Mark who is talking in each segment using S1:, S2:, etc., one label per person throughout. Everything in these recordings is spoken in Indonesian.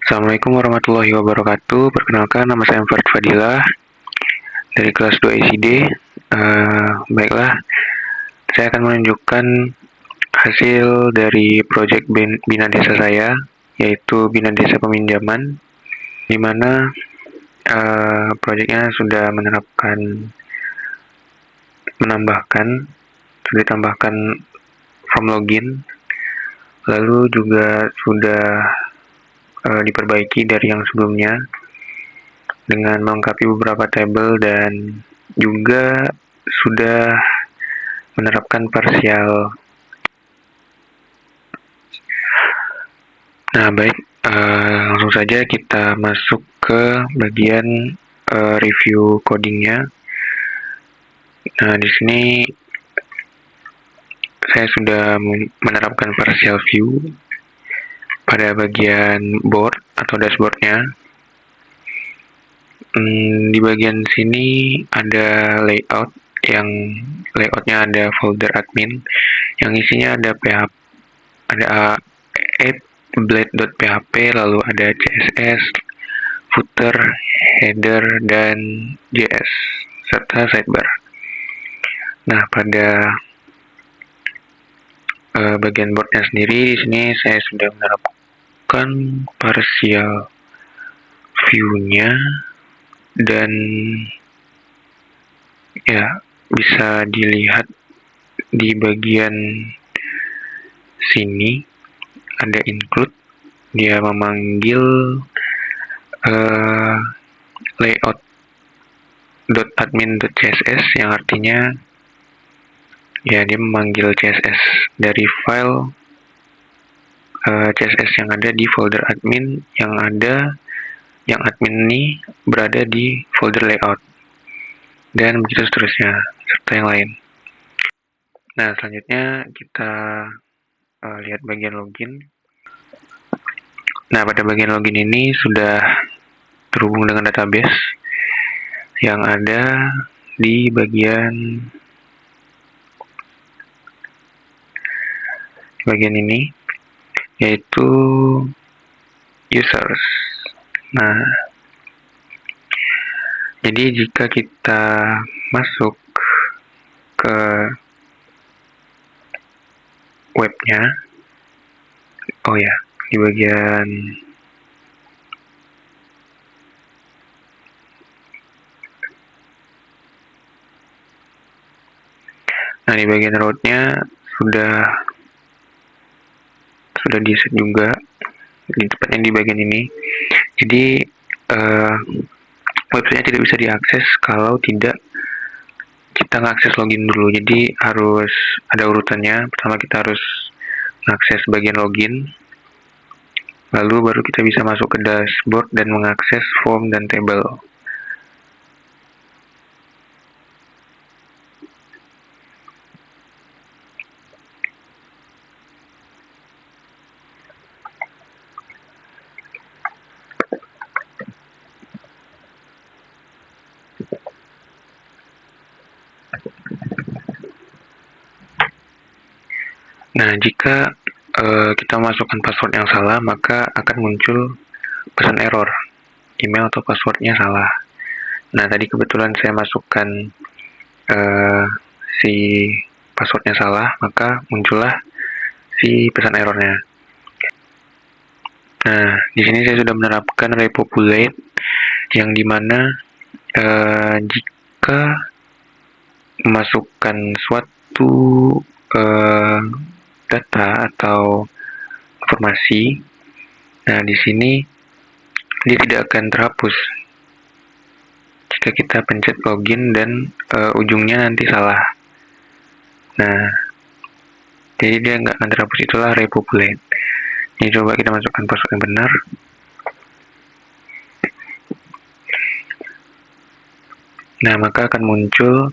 S1: Assalamualaikum warahmatullahi wabarakatuh. Perkenalkan, nama saya Fard Fadilah dari kelas 2 ICD. Baiklah, saya akan menunjukkan hasil dari proyek Bina Desa saya, yaitu Bina Desa Peminjaman, di mana proyeknya sudah sudah ditambahkan form login, lalu juga sudah diperbaiki dari yang sebelumnya dengan melengkapi beberapa tabel dan juga sudah menerapkan parsial. Nah, baik, langsung saja kita masuk ke bagian review codingnya. Nah, di sini saya sudah menerapkan partial view pada bagian board atau dashboardnya. Di bagian sini ada layout, yang layoutnya ada folder admin, yang isinya ada PHP, ada app.blade.php, lalu ada CSS, footer, header, dan JS, serta sidebar. Nah, pada bagian boardnya sendiri, di sini saya sudah menerapkan partial view-nya, dan ya bisa dilihat di bagian sini ada include, dia memanggil layout.admin.css, yang artinya ya dia memanggil CSS dari file CSS yang ada di folder admin, yang admin ini berada di folder layout, dan begitu seterusnya, serta yang lain. Nah, selanjutnya kita lihat bagian login. Nah, pada bagian login ini sudah terhubung dengan database yang ada di bagian ini, yaitu users. Nah, jadi jika kita masuk ke webnya, di bagian root-nya sudah di-set juga, tepatnya di bagian ini. Jadi website tidak bisa diakses kalau tidak kita ngakses login dulu. Jadi harus ada urutannya. Pertama kita harus mengakses bagian login, lalu baru kita bisa masuk ke dashboard dan mengakses form dan table. Nah, jika kita masukkan password yang salah, maka akan muncul pesan error, email atau passwordnya salah. Nah, tadi kebetulan saya masukkan si passwordnya salah, maka muncullah si pesan errornya. Nah, di sini saya sudah menerapkan repopulate, yang dimana jika memasukkan suatu data atau informasi, nah di sini dia tidak akan terhapus jika kita pencet login dan ujungnya nanti salah. Nah, jadi dia nggak akan terhapus, itulah repopulate. Ini coba kita masukkan password yang benar. Nah, maka akan muncul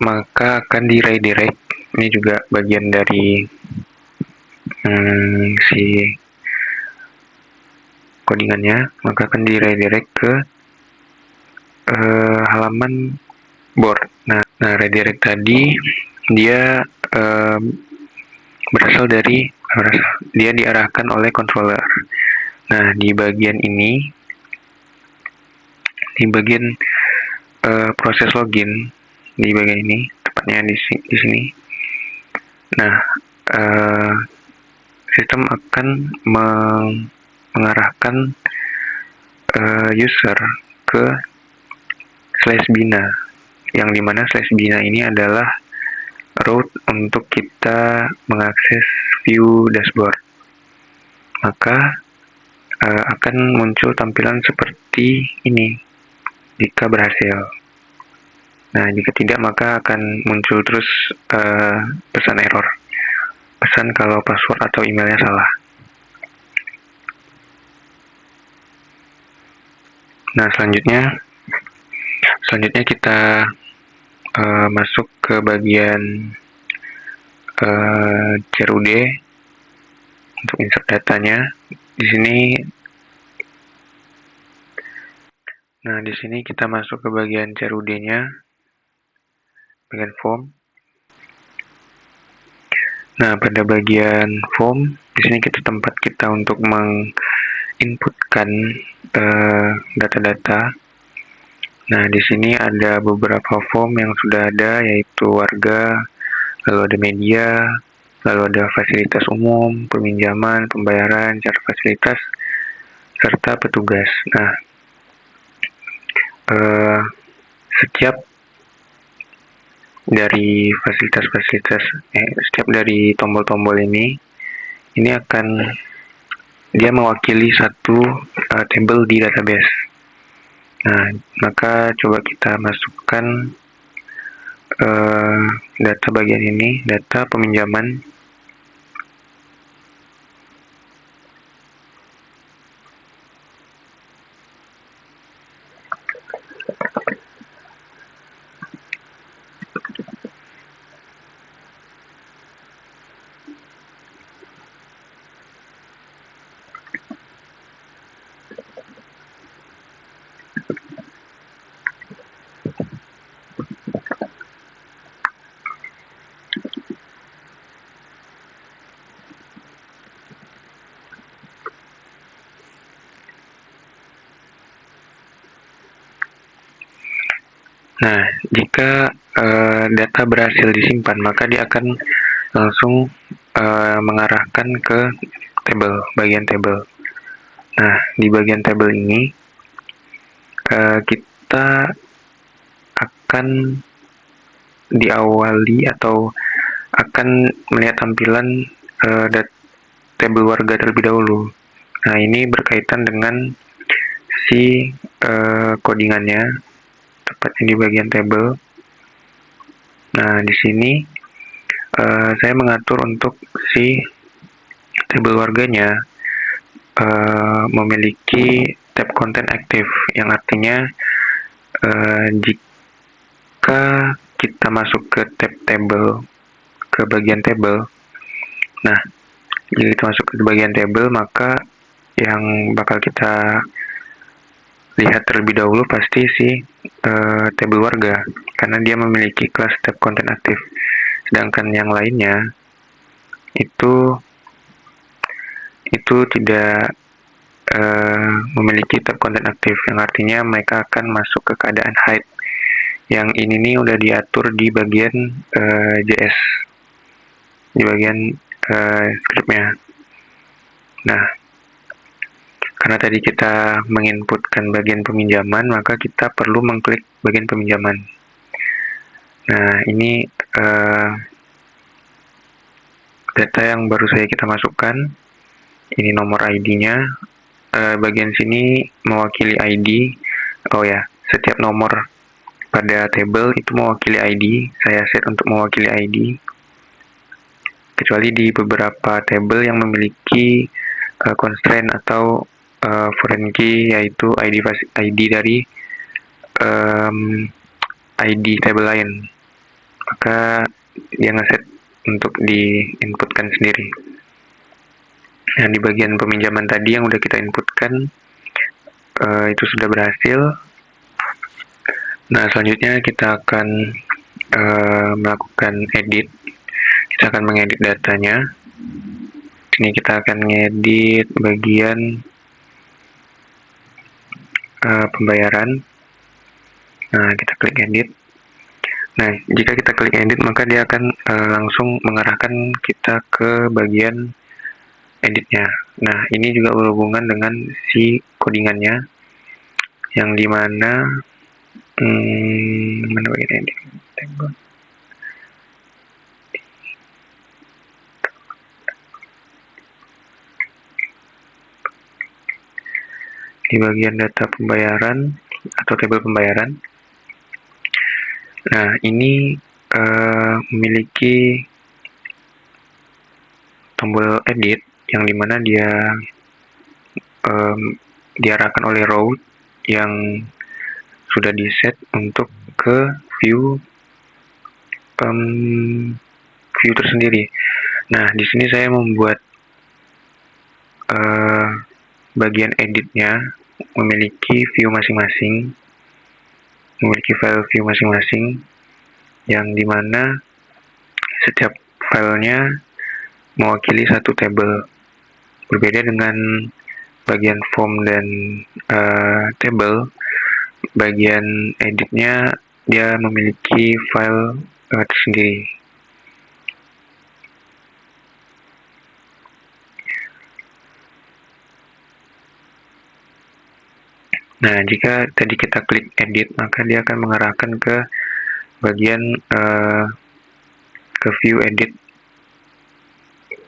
S1: maka akan di redirect. Ini juga bagian dari si codingannya, maka akan di redirect ke halaman board. Nah, redirect tadi dia berasal dari dia diarahkan oleh controller. Nah, di bagian ini, di bagian proses login, di bagian ini, tepatnya di sini. Nah, sistem akan mengarahkan user ke /bina, yang dimana /bina ini adalah route untuk kita mengakses view dashboard. Maka akan muncul tampilan seperti ini jika berhasil. Nah, jika tidak maka akan muncul terus pesan error, pesan kalau password atau emailnya salah. Nah, selanjutnya kita masuk ke bagian CRUD untuk insert datanya. Di sini kita masuk ke bagian CRUD-nya, bagian form. Nah, pada bagian form, di sini tempat kita untuk menginputkan data-data. Nah, di sini ada beberapa form yang sudah ada, yaitu warga, lalu ada media, lalu ada fasilitas umum, peminjaman, pembayaran, cara fasilitas, serta petugas. Nah, setiap dari setiap dari tombol-tombol ini akan dia mewakili satu table di database. Nah, maka coba kita masukkan data bagian ini, data peminjaman. Nah, jika data berhasil disimpan, maka dia akan langsung mengarahkan ke bagian table. Nah, di bagian table ini kita akan diawali atau akan melihat tampilan table warga terlebih dahulu. Nah, ini berkaitan dengan si codingannya, tepatnya di bagian table. Nah, di sini saya mengatur untuk si table warganya memiliki tab content aktif, yang artinya jika kita masuk ke tab table, ke bagian table, nah jika kita masuk ke bagian table, maka yang bakal kita lihat terlebih dahulu pasti si table warga, karena dia memiliki kelas tab content aktif. Sedangkan yang lainnya itu tidak memiliki tab content aktif, yang artinya mereka akan masuk ke keadaan hide. Yang ini nih udah diatur di bagian JS, di bagian scriptnya. Nah, karena tadi kita menginputkan bagian peminjaman, maka kita perlu mengklik bagian peminjaman. Nah, ini data yang baru saja kita masukkan. Ini nomor ID-nya. Bagian sini mewakili ID. Oh ya, setiap nomor pada table itu mewakili ID. Saya set untuk mewakili ID. Kecuali di beberapa table yang memiliki constraint atau foreign key, yaitu ID dari ID table lain. Maka dia ngeset untuk diinputkan sendiri. Nah, di bagian peminjaman tadi yang udah kita inputkan itu sudah berhasil. Nah, selanjutnya kita akan melakukan edit. Kita akan mengedit datanya. Sini kita akan ngedit bagian pembayaran. Nah, kita klik edit. Nah, jika kita klik edit, maka dia akan langsung mengarahkan kita ke bagian editnya. Nah, ini juga berhubungan dengan si codingannya, yang dimana mana bagian edit? Di bagian data pembayaran atau tabel pembayaran. Nah, ini memiliki tombol edit yang dimana dia diarahkan oleh route yang sudah di set untuk ke view tersendiri. Nah, di sini saya membuat bagian editnya memiliki view masing-masing, memiliki file view masing-masing, yang dimana setiap filenya mewakili satu table. Berbeda dengan bagian form dan table, bagian editnya dia memiliki file tersendiri. Nah, jika tadi kita klik edit, maka dia akan mengarahkan ke bagian ke view edit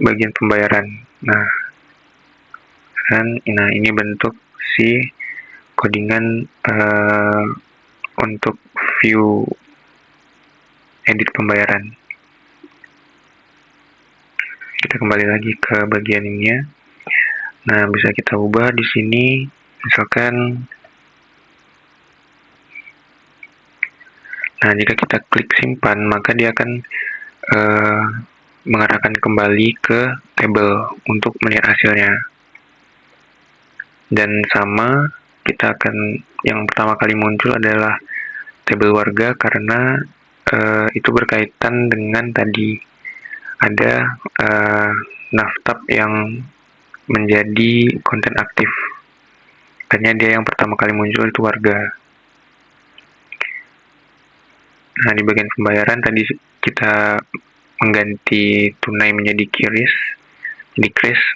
S1: bagian pembayaran. Nah, ini bentuk si codingan untuk view edit pembayaran. Kita kembali lagi ke bagian ini ya. Nah, bisa kita ubah di sini, misalkan. Nah, jika kita klik simpan, maka dia akan mengarahkan kembali ke table untuk melihat hasilnya. Dan sama, kita akan, yang pertama kali muncul adalah tabel warga, karena itu berkaitan dengan tadi ada naftab yang menjadi konten aktif. Makanya dia yang pertama kali muncul itu warga. Nah, di bagian pembayaran tadi kita mengganti tunai menjadi kris,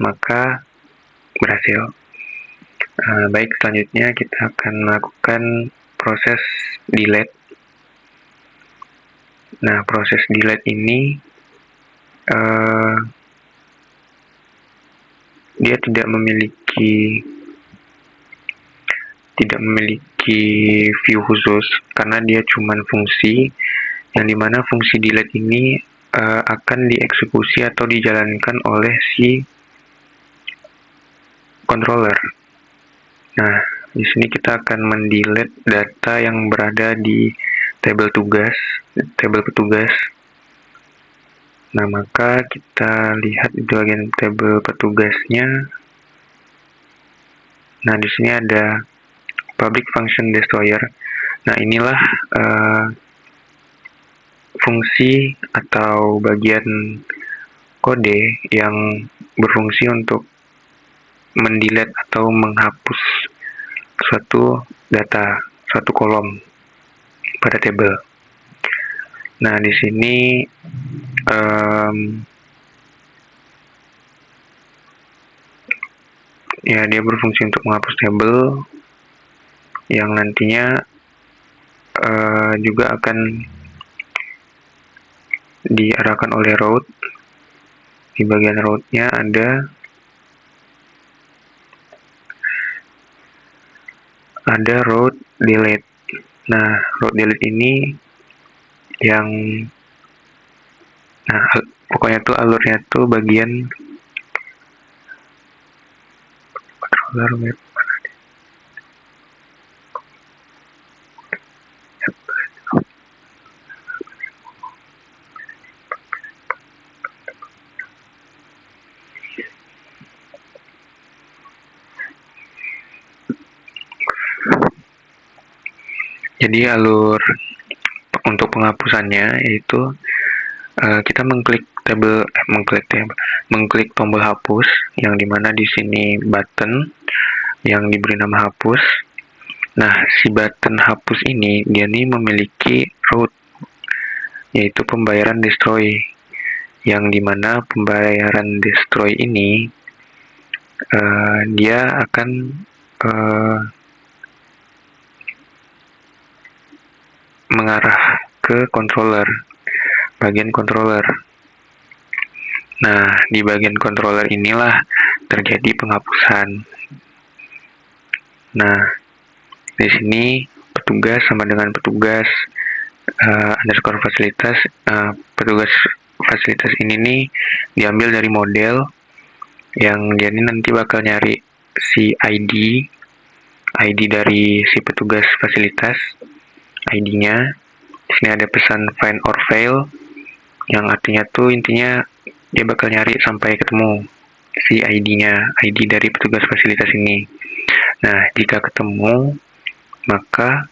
S1: maka berhasil. Baik, selanjutnya kita akan melakukan proses delete. Nah, proses delete ini dia tidak memiliki view khusus, karena dia cuma fungsi, yang dimana fungsi delete ini akan dieksekusi atau dijalankan oleh si controller. Nah, di sini kita akan mendelete data yang berada di tabel petugas. Nah, maka kita lihat di bagian tabel petugasnya. Nah, di sini ada public function destroyer. Nah, inilah fungsi atau bagian kode yang berfungsi untuk mendelete atau menghapus suatu data, suatu kolom pada tabel. Nah, di sini ya dia berfungsi untuk menghapus tabel yang nantinya juga akan diarahkan oleh route. Di bagian route-nya ada route delete. Nah, route delete ini yang pokoknya tuh alurnya tuh bagian controller web. Jadi alur untuk penghapusannya yaitu kita mengklik tabel mengklik tombol hapus, yang dimana di sini button yang diberi nama hapus. Nah, si button hapus ini dia nih memiliki root, yaitu pembayaran destroy, yang dimana pembayaran destroy ini dia akan mengarah ke controller, bagian controller. Nah, di bagian controller inilah terjadi penghapusan. Nah, di sini petugas sama dengan petugas underscore fasilitas. Petugas fasilitas ini nih diambil dari model yang dia ini nanti bakal nyari si ID dari si petugas fasilitas, ID-nya. Di sini ada pesan find or fail, yang artinya tuh intinya dia bakal nyari sampai ketemu si ID-nya, ID dari petugas fasilitas ini. Nah, jika ketemu, maka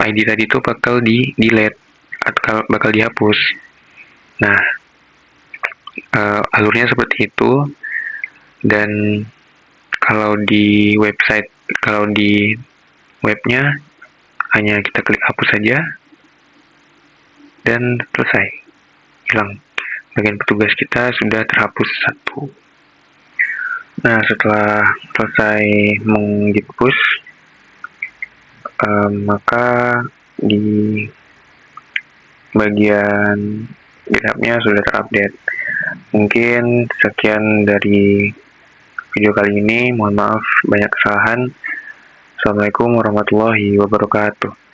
S1: ID tadi itu bakal di-delete atau bakal dihapus. Nah, alurnya seperti itu. Dan kalau di webnya hanya kita klik hapus saja dan selesai, hilang. Bagian petugas kita sudah terhapus satu. Nah, setelah selesai menghapus, maka di bagian GitHub-nya sudah terupdate. Mungkin sekian dari video kali ini. Mohon maaf banyak kesalahan. Assalamualaikum warahmatullahi wabarakatuh.